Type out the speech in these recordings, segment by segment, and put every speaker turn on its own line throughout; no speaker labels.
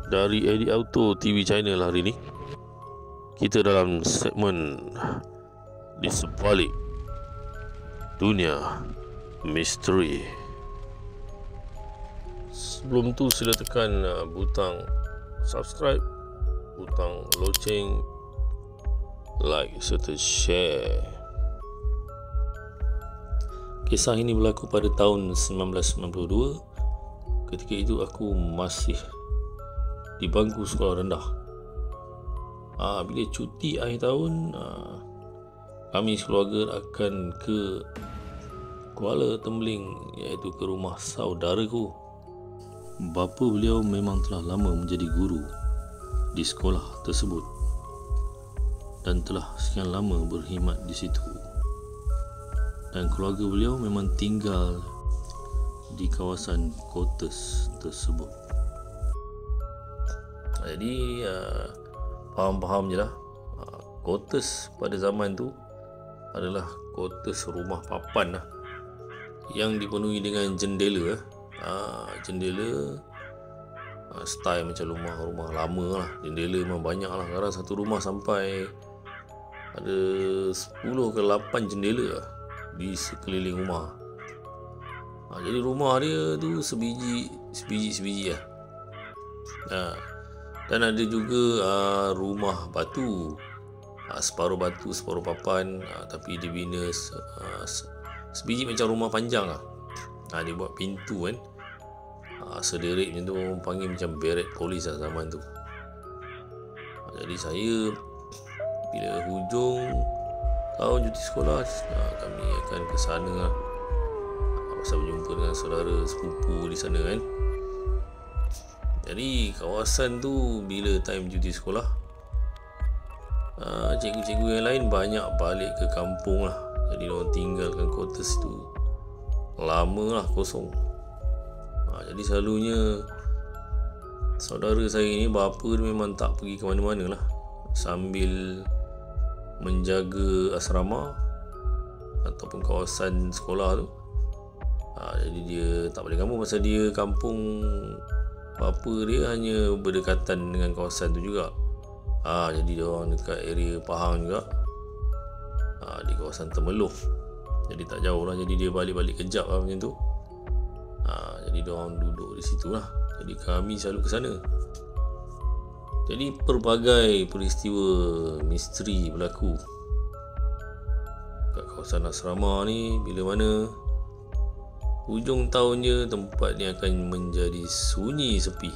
dari Eddie Auto TV Channel hari ini. Kita dalam segmen Di Sebalik Dunia Misteri. Sebelum tu sila tekan butang subscribe, butang loceng, like serta share. Kisah ini berlaku pada tahun 1992. Ketika itu aku masih di bangku sekolah rendah. Bila cuti akhir tahun, kami sekeluarga akan ke Kuala Tembeling, iaitu ke rumah saudaraku. Bapa beliau memang telah lama menjadi guru di sekolah tersebut dan telah sekian lama berkhidmat di situ. Dan keluarga beliau memang tinggal di kawasan quarters tersebut. Jadi faham-faham je lah. Quarters pada zaman tu adalah quarters rumah papan lah, yang dipenuhi dengan jendela. Jendela style macam rumah-rumah lama lah. Jendela memang banyak lah. Sekarang satu rumah sampai ada 10 ke 8 jendela lah di sekeliling rumah. Jadi rumah dia tu sebiji lah. Dan ada juga rumah batu, separuh batu separuh papan, tapi dia bina sebiji macam rumah panjang lah. Dia buat pintu kan, sederik macam tu, orang panggil macam beret polis lah zaman tu. Jadi saya bila hujung tahun cuti sekolah, kami akan ke sana lah, pasal berjumpa dengan saudara sepupu di sana kan. Jadi kawasan tu bila time cuti sekolah, cikgu-cikgu yang lain banyak balik ke kampung lah. Jadi diorang tinggalkan quarters tu lama lah kosong. Jadi selalunya saudara saya ni, bapa dia memang tak pergi ke mana-mana lah, sambil menjaga asrama ataupun kawasan sekolah tu. Jadi dia tak balik kampung, pasal dia kampung bapa dia hanya berdekatan dengan kawasan tu juga. Jadi dia orang dekat area Pahang juga, di kawasan Temeloh. Jadi tak jauh lah. Jadi dia balik-balik kejap lah macam tu. Jadi dia orang duduk di situ lah. Jadi kami selalu ke sana. Jadi pelbagai peristiwa misteri berlaku kat kawasan asrama ni. Bila mana hujung tahunnya, tempat ni akan menjadi sunyi sepi,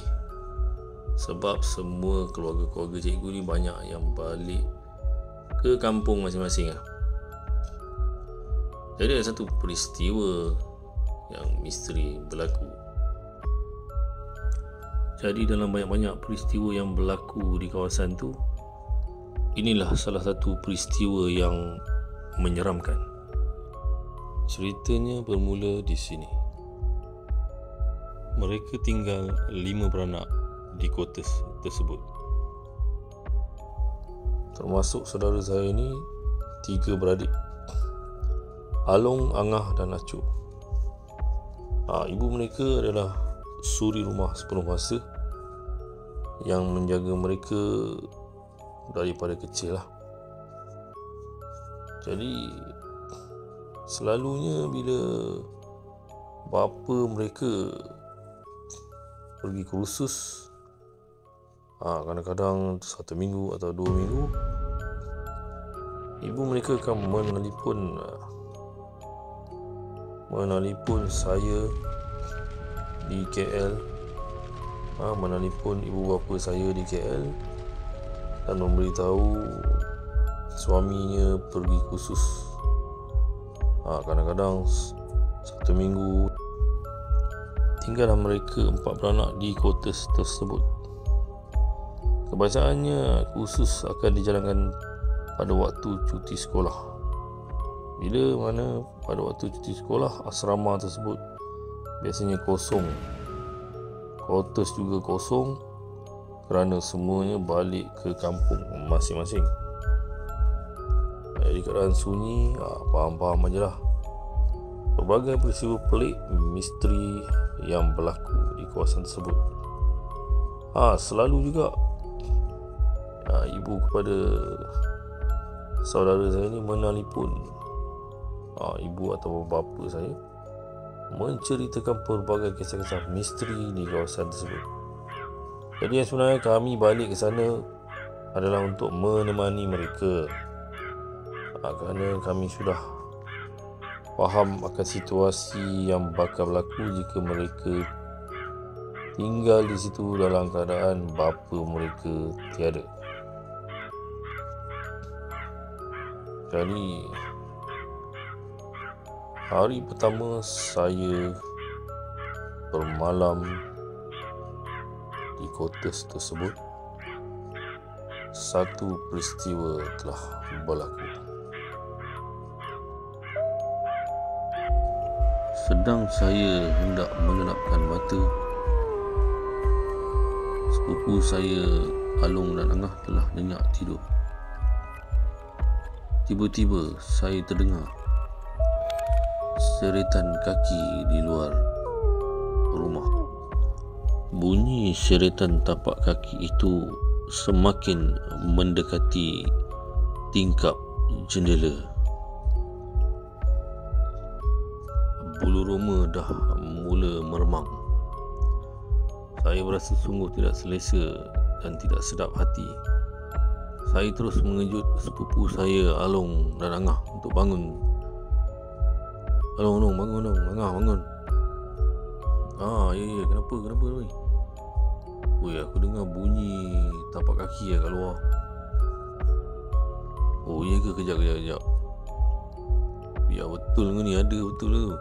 sebab semua keluarga-keluarga cikgu ni banyak yang balik ke kampung masing-masing lah. Jadi ada satu peristiwa yang misteri berlaku. Jadi dalam banyak-banyak peristiwa yang berlaku di kawasan tu, inilah salah satu peristiwa yang menyeramkan. Ceritanya bermula di sini. Mereka tinggal 5 beranak di quarters tersebut, termasuk saudara saya ni 3 beradik, Along, Angah dan Acuk. Ibu mereka adalah suri rumah sepenuh masa yang menjaga mereka daripada kecil lah. Jadi selalunya bila bapa mereka pergi kursus, kadang-kadang 1 minggu atau 2 minggu, ibu mereka akan menelpon saya di KL, menelpon ibu bapa saya di KL dan memberitahu suaminya pergi kursus. Kadang-kadang 1 minggu tinggallah mereka 4 beranak di quarters tersebut. Kebiasaannya kursus akan dijalankan pada waktu cuti sekolah. Bila mana pada waktu cuti sekolah, asrama tersebut biasanya kosong, quarters juga kosong, kerana semuanya balik ke kampung masing-masing. Jadi keadaan sunyi, faham-faham aje lah. Berbagai peristiwa pelik, misteri yang berlaku di kawasan tersebut. Selalu juga ibu kepada saudara saya ni menelpon ibu atau bapa saya, menceritakan pelbagai kisah-kisah misteri di kawasan tersebut. Jadi sebenarnya kami balik ke sana adalah untuk menemani mereka, kerana kami sudah faham akan situasi yang bakal berlaku jika mereka tinggal di situ dalam keadaan bapa mereka tiada. Jadi hari pertama saya bermalam di kotas tersebut, satu peristiwa telah berlaku. Sedang saya hendak mengelapkan mata, sepupu saya Along dan Angah telah nyenyak tidur. Tiba-tiba saya terdengar seretan kaki di luar rumah. Bunyi seretan tapak kaki itu semakin mendekati tingkap jendela. Bulu roma dah mula meremang. Saya berasa sungguh tidak selesa dan tidak sedap hati. Saya terus mengejut sepupu saya Along dan Angah untuk bangun. Along, bangun. Angah, bangun. Ya, kenapa weh? Weh, aku dengar bunyi tapak kaki kat luar. Oh, ya ke? Kejap. Ya, betul ke ni? Ada betul tu.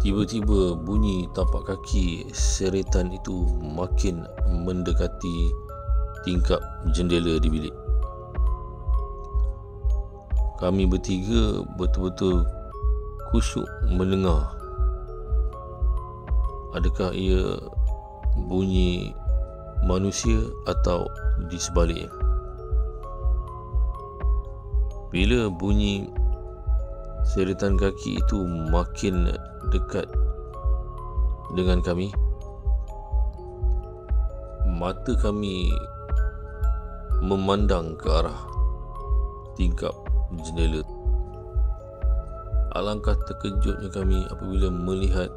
Tiba-tiba bunyi tapak kaki seretan itu makin mendekati tingkap jendela di bilik. Kami bertiga betul-betul khusyuk mendengar. Adakah ia bunyi manusia atau di sebaliknya? Bila bunyi seretan kaki itu makin dekat dengan kami, mata kami memandang ke arah tingkap jendela. Alangkah terkejutnya kami apabila melihat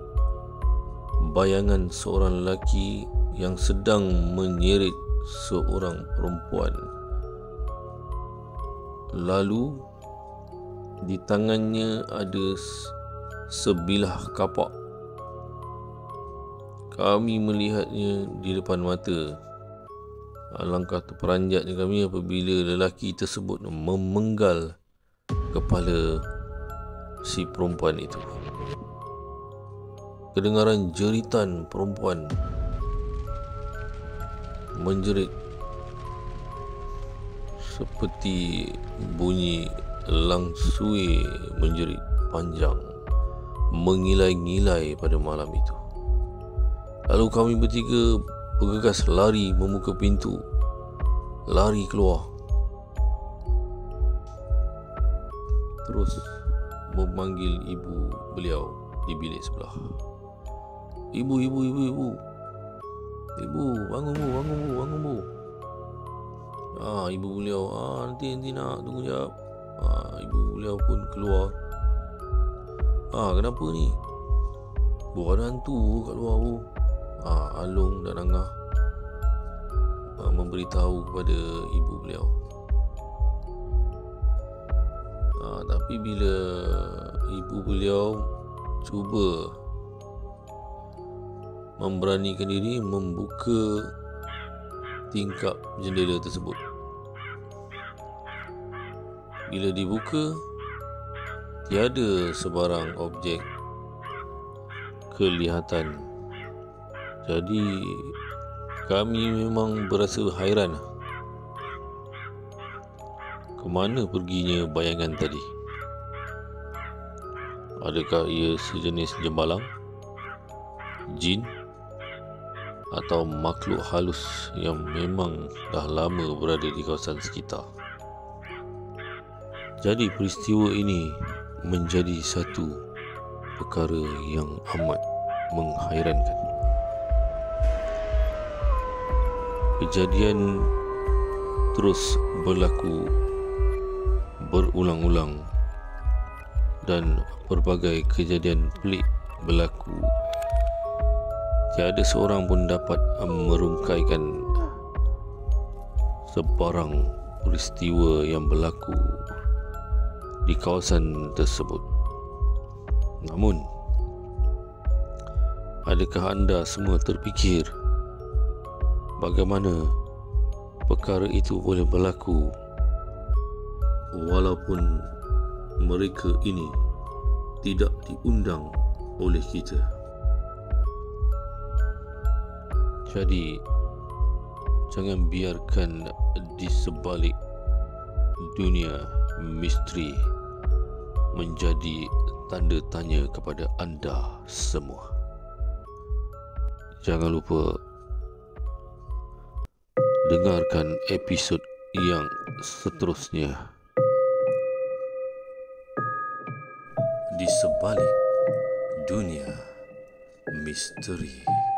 bayangan seorang lelaki yang sedang menyeret seorang perempuan. Lalu di tangannya ada sebilah kapak. Kami melihatnya di depan mata. Alangkah terperanjatnya kami apabila lelaki tersebut memenggal kepala si perempuan itu. Kedengaran jeritan perempuan menjerit seperti bunyi langsui menjerit panjang, mengilai-ngilai pada malam itu. Lalu kami bertiga bergegas lari membuka pintu, lari keluar, terus memanggil ibu beliau di bilik sebelah. Ibu, bangun bu. Ibu beliau, nanti nak, tunggu jap. Ibu beliau pun keluar. Kenapa ni? Ada hantu kat luar bu. Along dan Angah memberitahu kepada ibu beliau. Tapi bila ibu beliau cuba memberanikan diri membuka tingkap jendela tersebut, bila dibuka, tiada sebarang objek kelihatan. Jadi kami memang berasa hairan. Ke mana perginya bayangan tadi? Adakah ia sejenis jembalang, jin, atau makhluk halus yang memang dah lama berada di kawasan sekitar? Jadi peristiwa ini menjadi satu perkara yang amat menghairankan. kejadian terus berlaku berulang-ulang dan pelbagai kejadian pelik berlaku. Tiada seorang pun dapat merungkaikan sebarang peristiwa yang berlaku di kawasan tersebut. Namun, adakah anda semua terfikir bagaimana perkara itu boleh berlaku walaupun mereka ini tidak diundang oleh kita? Jadi, jangan biarkan di sebalik dunia misteri menjadi tanda tanya kepada anda semua. Jangan lupa dengarkan episod yang seterusnya. Di sebalik dunia misteri.